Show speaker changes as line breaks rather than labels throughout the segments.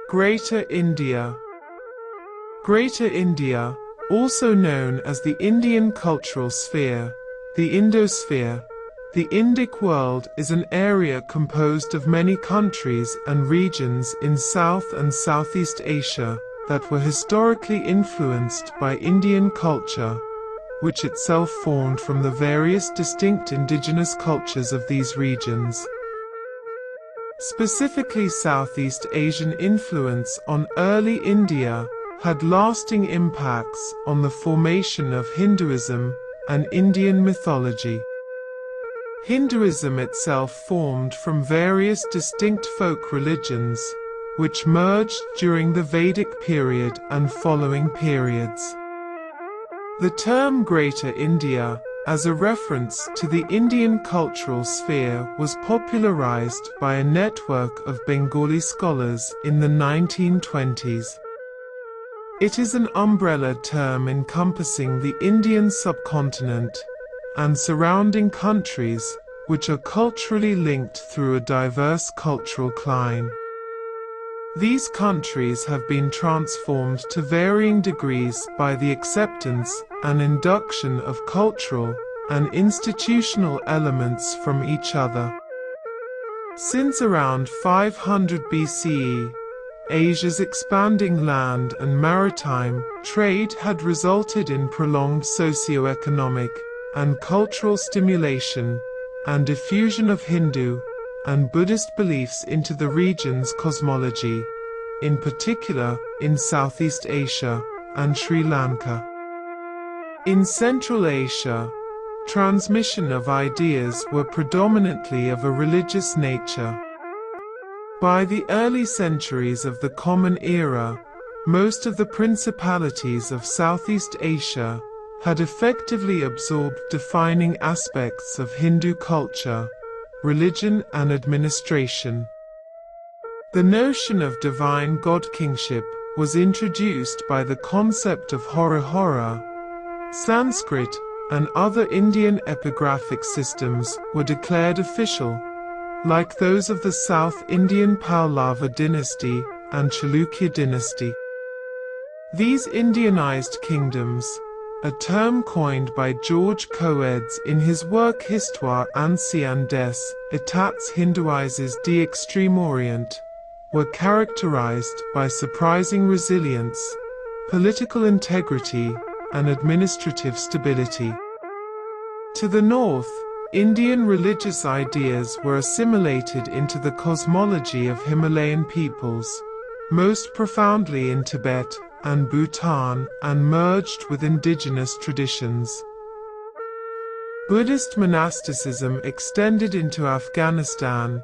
Greater India. Greater India, also known as the Indian cultural sphere, the Indosphere, the Indic world is an area composed of many countries and regions in South and Southeast Asia that were historically influenced by Indian culture, which itself formed from the various distinct indigenous cultures of these regions. Specifically, Southeast Asian influence on early India had lasting impacts on the formation of Hinduism and Indian mythology. Hinduism itself formed from various distinct folk religions, which merged during the Vedic period and following periods. The term Greater India, as a reference to the Indian cultural sphere, was popularized by a network of Bengali scholars in the 1920s. It is an umbrella term encompassing the Indian subcontinent and surrounding countries, which are culturally linked through a diverse cultural cline. These countries have been transformed to varying degrees by the acceptance and induction of cultural and institutional elements from each other. Since around 500 BCE, Asia's expanding land and maritime trade had resulted in prolonged socio-economic and cultural stimulation and diffusion of Hindu and Buddhist beliefs into the region's cosmology, in particular in Southeast Asia and Sri Lanka. In Central Asia, transmission of ideas were predominantly of a religious nature. By the early centuries of the Common Era, most of the principalities of Southeast Asia had effectively absorbed defining aspects of Hindu culture, religion and administration. The notion of divine god kingship was introduced by the concept of Hora Hora. Sanskrit and other Indian epigraphic systems were declared official, like those of the South Indian Pallava dynasty and Chalukya dynasty. These Indianized kingdoms, a term coined by George Coedes in his work Histoire ancienne des États hinduises d'Extrême Orient, were characterized by surprising resilience, political integrity, and administrative stability. To the north, Indian religious ideas were assimilated into the cosmology of Himalayan peoples, most profoundly in Tibet and Bhutan, and merged with indigenous traditions. Buddhist monasticism extended into Afghanistan,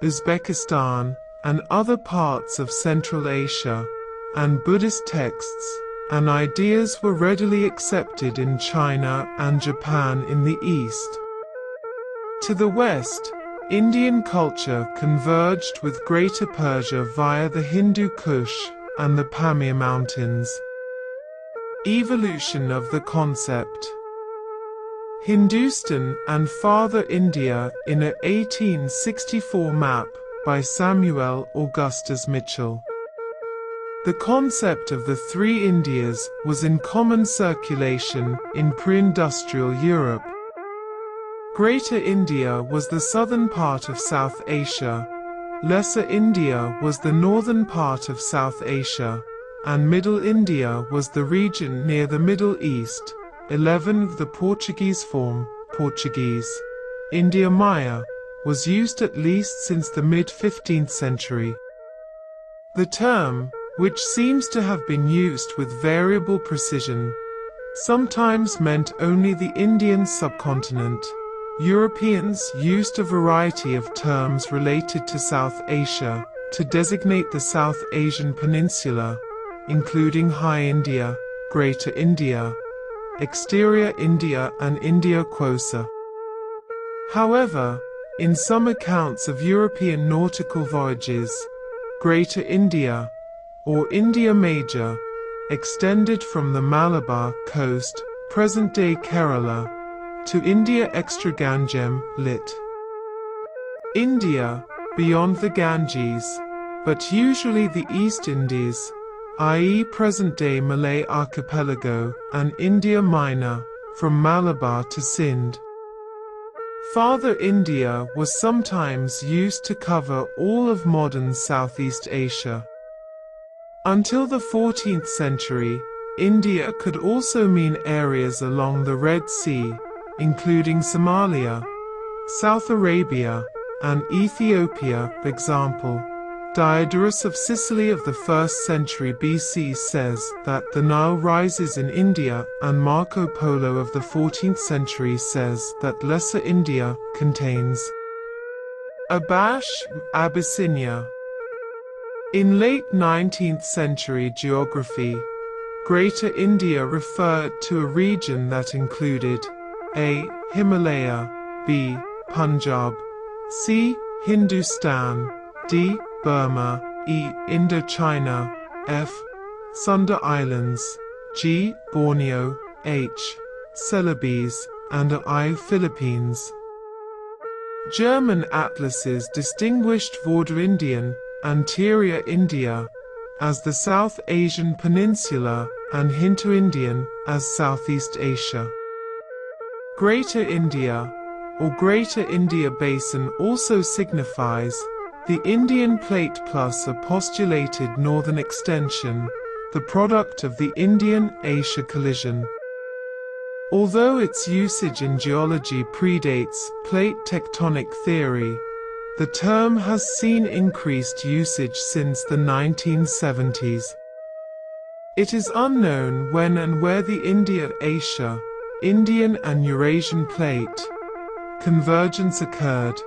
Uzbekistan, and other parts of Central Asia, and Buddhist texts and ideas were readily accepted in China and Japan in the East. To the west, Indian culture converged with Greater Persia via the Hindu Kush and the Pamir Mountains. Evolution of the concept. Hindustan and Farther India in a 1864 map by Samuel Augustus Mitchell. The concept of the three Indias was in common circulation in pre-industrial Europe. Greater India was the southern part of South Asia, Lesser India was the northern part of South Asia, and Middle India was the region near the Middle East. 11 of the Portuguese form, Portuguese, India Maya, was used at least since the mid-15th century. The term, which seems to have been used with variable precision, sometimes meant only the Indian subcontinent. Europeans used a variety of terms related to South Asia to designate the South Asian peninsula, including High India, Greater India, Exterior India and India Quosa. However, in some accounts of European nautical voyages, Greater India, or India Major, extended from the Malabar coast, present-day Kerala, to India Extragangem, lit. India, beyond the Ganges, but usually the East Indies, i.e. present-day Malay Archipelago and India Minor, from Malabar to Sindh. Farther India was sometimes used to cover all of modern Southeast Asia. Until the 14th century, India could also mean areas along the Red Sea, including Somalia, South Arabia, and Ethiopia. For example, Diodorus of Sicily of the 1st century BC says that the Nile rises in India, and Marco Polo of the 14th century says that Lesser India contains Abyssinia. In late 19th century geography, Greater India referred to a region that included A. Himalaya, B. Punjab, C. Hindustan, D. Burma, E. Indochina, F. Sunda Islands, G. Borneo, H. Celebes, and I. Philippines. German atlases distinguished Vorderindian, Anterior India, as the South Asian Peninsula, and Hindu-Indian as Southeast Asia. Greater India, or Greater India Basin, also signifies the Indian plate plus a postulated northern extension, the product of the Indian-Asia collision. Although its usage in geology predates plate tectonic theory, the term has seen increased usage since the 1970s. It is unknown when and where the India-Asia, Indian and Eurasian plate convergence occurred,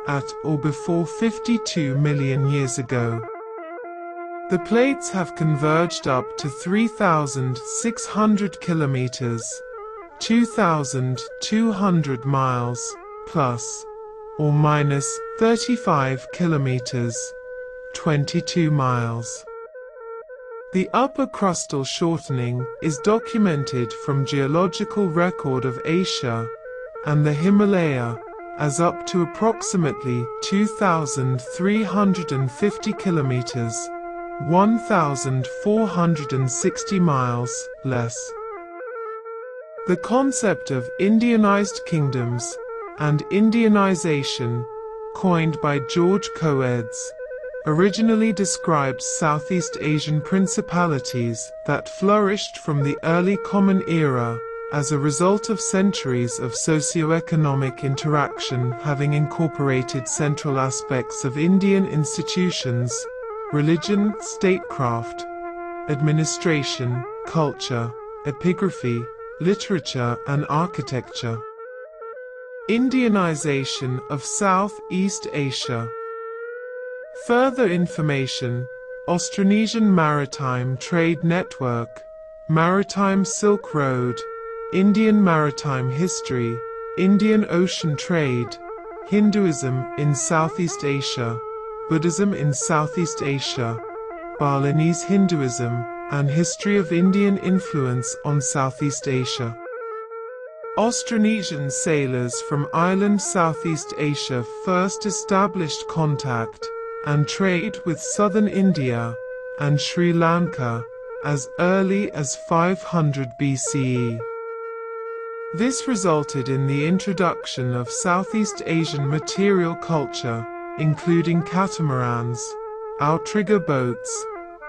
at or before 52 million years ago. The plates have converged up to 3,600 kilometers, 2,200 miles, plus or minus 35 kilometers, 22 miles. The upper crustal shortening is documented from geological record of Asia and the Himalaya as up to approximately 2,350 kilometers, 1,460 miles, less. The concept of Indianized kingdoms and Indianization, coined by George Coedes, originally described Southeast Asian principalities that flourished from the early Common Era as a result of centuries of socio-economic interaction having incorporated central aspects of Indian institutions, religion, statecraft, administration, culture, epigraphy, literature, and architecture. Indianization of Southeast Asia. Further information: Austronesian Maritime Trade Network, Maritime Silk Road, Indian Maritime History, Indian Ocean Trade, Hinduism in Southeast Asia, Buddhism in Southeast Asia, Balinese Hinduism, and History of Indian Influence on Southeast Asia. Austronesian sailors from island Southeast Asia first established contact and trade with southern India and Sri Lanka as early as 500 BCE. This resulted in the introduction of Southeast Asian material culture, including catamarans, outrigger boats,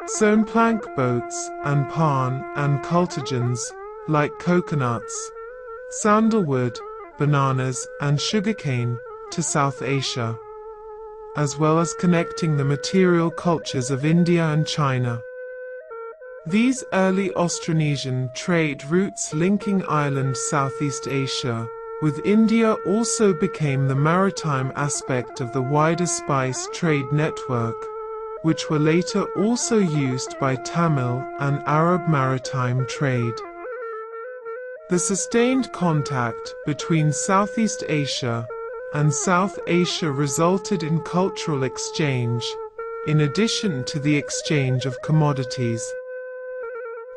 sewn plank boats, and palm and cultigens, like coconuts, sandalwood, bananas, and sugarcane, to South Asia, as well as connecting the material cultures of India and China. These early Austronesian trade routes linking island Southeast Asia with India also became the maritime aspect of the wider spice trade network, which were later also used by Tamil and Arab maritime trade. The sustained contact between Southeast Asia and South Asia resulted in cultural exchange, in addition to the exchange of commodities.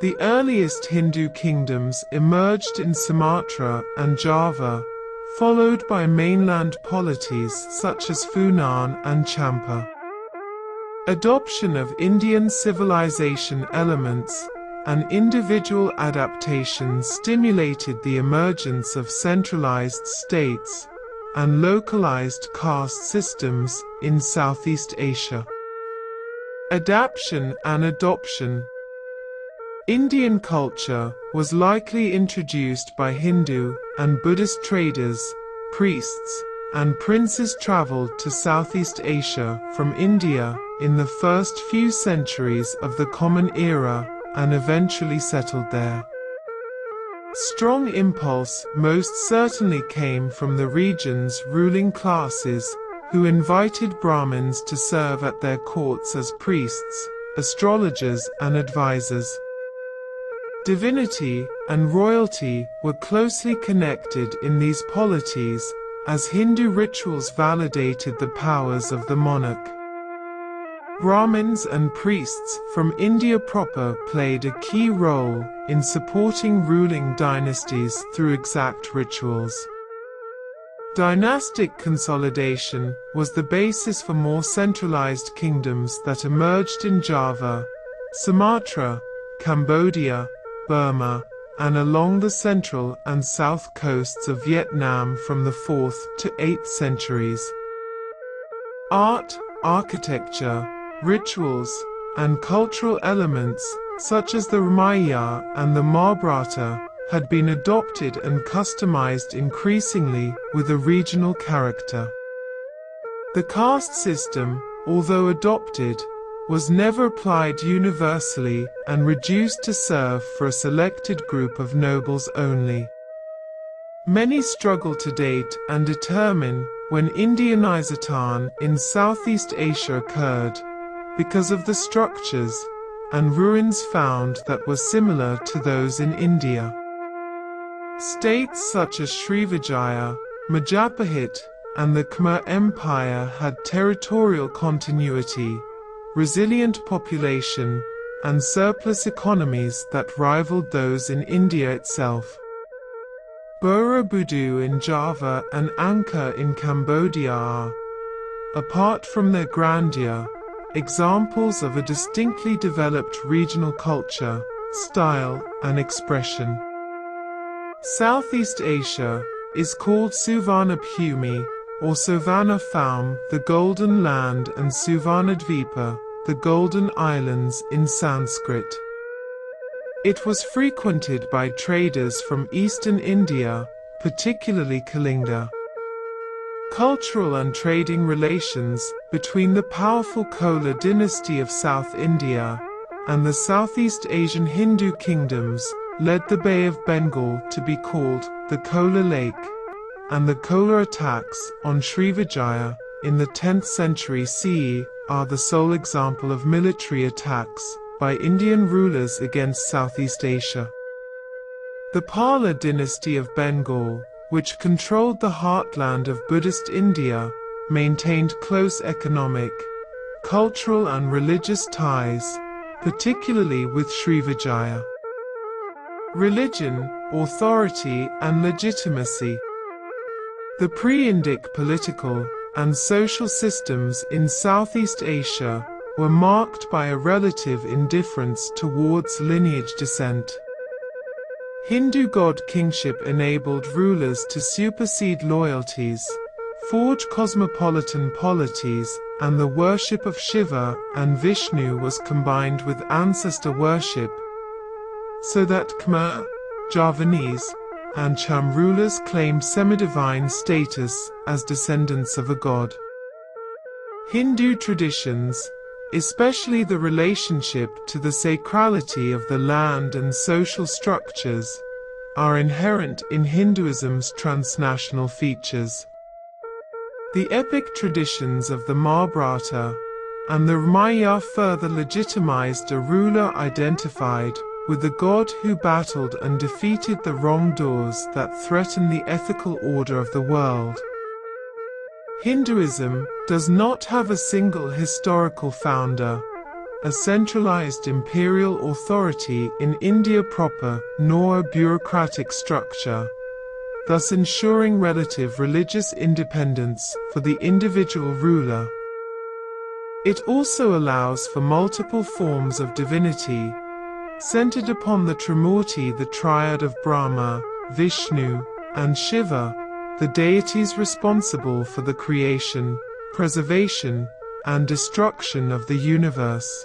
The earliest Hindu kingdoms emerged in Sumatra and Java, followed by mainland polities such as Funan and Champa. Adoption of Indian civilization elements and individual adaptations stimulated the emergence of centralized states and localized caste systems in Southeast Asia. Adaptation and adoption. Indian culture was likely introduced by Hindu and Buddhist traders, priests, and princes traveled to Southeast Asia from India in the first few centuries of the Common Era and eventually settled there. Strong impulse most certainly came from the region's ruling classes, who invited Brahmins to serve at their courts as priests, astrologers, and advisors. Divinity and royalty were closely connected in these polities, as Hindu rituals validated the powers of the monarch. Brahmins and priests from India proper played a key role in supporting ruling dynasties through exact rituals. Dynastic consolidation was the basis for more centralized kingdoms that emerged in Java, Sumatra, Cambodia, Burma, and along the central and south coasts of Vietnam from the 4th to 8th centuries. Art, architecture, rituals, and cultural elements, such as the Ramayana and the Mahabharata, had been adopted and customized increasingly with a regional character. The caste system, although adopted, was never applied universally and reduced to serve for a selected group of nobles only. Many struggle to date and determine when Indianization in Southeast Asia occurred, because of the structures and ruins found that were similar to those in India. States such as Srivijaya, Majapahit, and the Khmer Empire had territorial continuity, resilient population, and surplus economies that rivaled those in India itself. Borobudur in Java and Angkor in Cambodia are, apart from their grandeur, examples of a distinctly developed regional culture, style, and expression. Southeast Asia is called Suvarnabhumi or Suvarnabhumi, the Golden Land, and Suvarnadvipa, the Golden Islands in Sanskrit. It was frequented by traders from eastern India, particularly Kalinga. Cultural and trading relations between the powerful Chola dynasty of South India and the Southeast Asian Hindu kingdoms led the Bay of Bengal to be called the Chola Lake, and the Chola attacks on Srivijaya in the 10th century CE are the sole example of military attacks by Indian rulers against Southeast Asia. The Pala dynasty of Bengal, which controlled the heartland of Buddhist India, maintained close economic, cultural and religious ties, particularly with Srivijaya. Religion, authority and legitimacy. The pre-Indic political and social systems in Southeast Asia were marked by a relative indifference towards lineage descent. Hindu god kingship enabled rulers to supersede loyalties, forge cosmopolitan polities, and the worship of Shiva and Vishnu was combined with ancestor worship, so that Khmer, Javanese, and Cham rulers claimed semi-divine status as descendants of a god. Hindu traditions, especially the relationship to the sacrality of the land and social structures, are inherent in Hinduism's transnational features. The epic traditions of the Mahabharata and the Ramayana further legitimized a ruler identified with the god who battled and defeated the wrongdoers that threatened the ethical order of the world. Hinduism does not have a single historical founder, a centralized imperial authority in India proper, nor a bureaucratic structure, thus ensuring relative religious independence for the individual ruler. It also allows for multiple forms of divinity, centered upon the Trimurti, the triad of Brahma, Vishnu, and Shiva, the deities responsible for the creation, preservation, and destruction of the universe.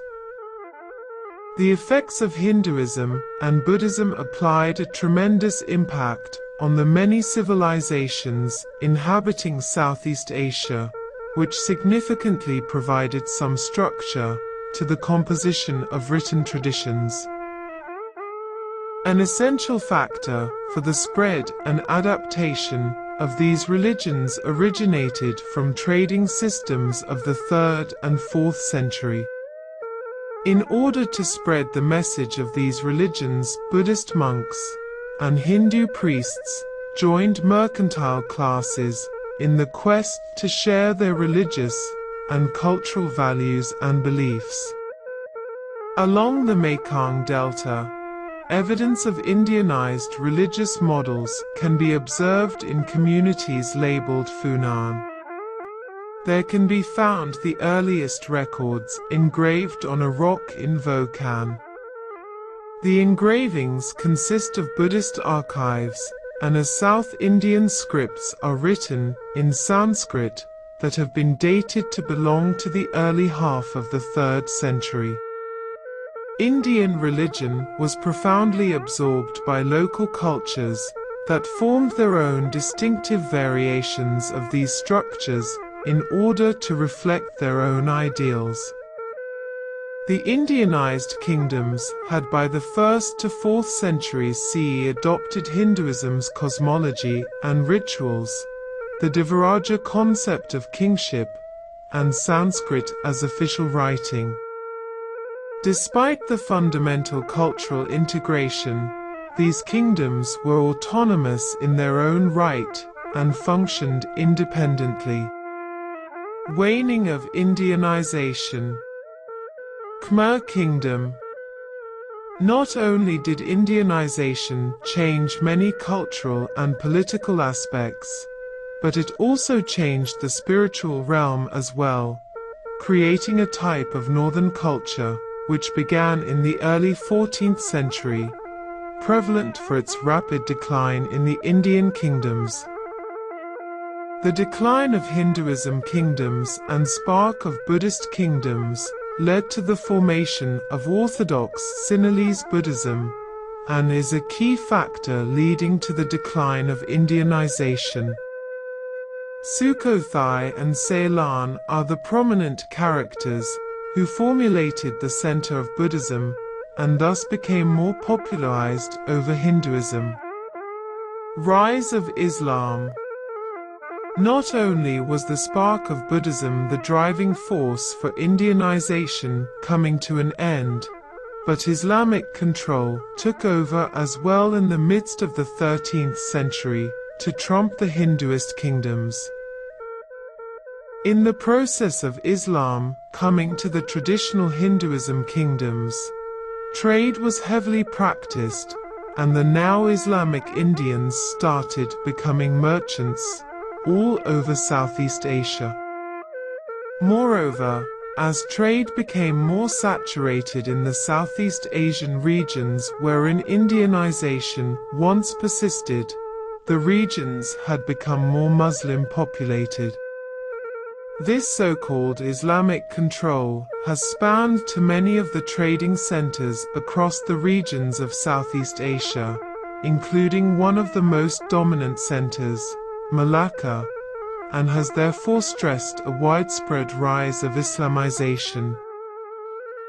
The effects of Hinduism and Buddhism applied a tremendous impact on the many civilizations inhabiting Southeast Asia, which significantly provided some structure to the composition of written traditions. An essential factor for the spread and adaptation of these religions originated from trading systems of the 3rd and 4th century. In order to spread the message of these religions, Buddhist monks and Hindu priests joined mercantile classes in the quest to share their religious and cultural values and beliefs. Along the Mekong Delta, evidence of Indianized religious models can be observed in communities labeled Funan. There can be found the earliest records engraved on a rock in Volcan. The engravings consist of Buddhist archives, and as South Indian scripts are written in Sanskrit that have been dated to belong to the early half of the 3rd century. Indian religion was profoundly absorbed by local cultures that formed their own distinctive variations of these structures in order to reflect their own ideals. The Indianized kingdoms had by the 1st to 4th centuries CE adopted Hinduism's cosmology and rituals, the Devaraja concept of kingship, and Sanskrit as official writing. Despite the fundamental cultural integration, these kingdoms were autonomous in their own right and functioned independently. Waning of Indianization. Khmer Kingdom. Not only did Indianization change many cultural and political aspects, but it also changed the spiritual realm as well, creating a type of northern culture which began in the early 14th century, prevalent for its rapid decline in the Indian kingdoms. The decline of Hinduism kingdoms and spark of Buddhist kingdoms led to the formation of Orthodox Sinhalese Buddhism, and is a key factor leading to the decline of Indianization. Sukhothai and Ceylon are the prominent characters who formulated the center of Buddhism, and thus became more popularized over Hinduism. Rise of Islam. Not only was the spark of Buddhism the driving force for Indianization coming to an end, but Islamic control took over as well in the midst of the 13th century to trump the Hinduist kingdoms. In the process of Islam coming to the traditional Hinduism kingdoms, trade was heavily practiced, and the now Islamic Indians started becoming merchants all over Southeast Asia. Moreover, as trade became more saturated in the Southeast Asian regions wherein Indianization once persisted, the regions had become more Muslim populated. This so-called Islamic control has spanned to many of the trading centers across the regions of Southeast Asia, including one of the most dominant centers, Malacca, and has therefore stressed a widespread rise of Islamization.